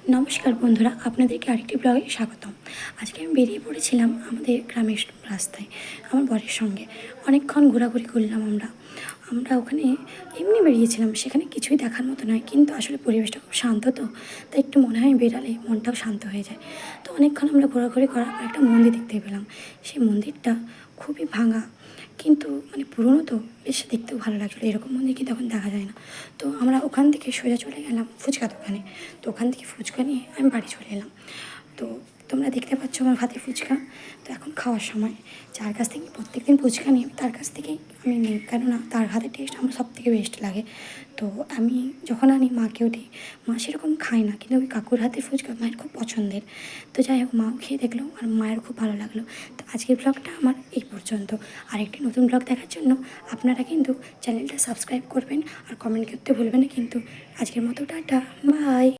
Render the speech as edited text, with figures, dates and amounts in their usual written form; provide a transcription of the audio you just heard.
নমস্কার বন্ধুরা, আপনাদেরকে আরেকটি ব্লগে স্বাগতম। আজকে আমি বেরিয়ে পড়েছিলাম আমাদের গ্রামের রাস্তায় আমার বরের সঙ্গে। অনেকক্ষণ ঘোরাঘুরি করলাম আমরা। আমরা ওখানে এমনি বেরিয়েছিলাম, সেখানে কিছুই দেখার মতো নয়, কিন্তু আসলে পরিবেশটা খুব শান্ত তো, তাই একটু মনে হয় বেরালে মনটাও শান্ত হয়ে যায়। তো অনেকক্ষণ আমরা ঘোরাঘুরি করার পর একটা মন্দির দেখতে পেলাম। সেই মন্দিরটা খুবই ভাঙা, কিন্তু পুরনো তো, বেশ দেখতেও ভালো লাগছিলো। এরকম মন্দির কিন্তু এখন দেখা যায় না। তো আমরা ওখান থেকে সোজা চলে গেলাম ফুচকা দোকানে। তো ওখান থেকে ফুচকা নিয়ে আমি বাড়ি চলে এলাম। তো তোমরা দেখতে পাচ্ছ আমার হাতে ফুচকা। তো এখন খাওয়ার সময় যার কাছ থেকে প্রত্যেকদিন ফুচকা নিই, আমি তার কাছ থেকেই আমি নিই, কেননা তার হাতে টেস্ট আমার সবথেকে বেস্ট লাগে। তো আমি যখন আনি মাকেও দিই। মা সেরকম খায় না, কিন্তু ওই কাকুর হাতের ফুচকা মায়ের খুব পছন্দের। তো যাই হোক, মাও খেয়ে দেখলো আর মায়ের খুব ভালো লাগলো। তো আজকের ব্লগটা আমার এই পর্যন্ত। আরেকটি নতুন ব্লগ দেখার জন্য আপনারা কিন্তু চ্যানেলটা সাবস্ক্রাইব করবেন আর কমেন্ট করতে ভুলবেন না কিন্তু। আজকের মতো টাটা, বাই।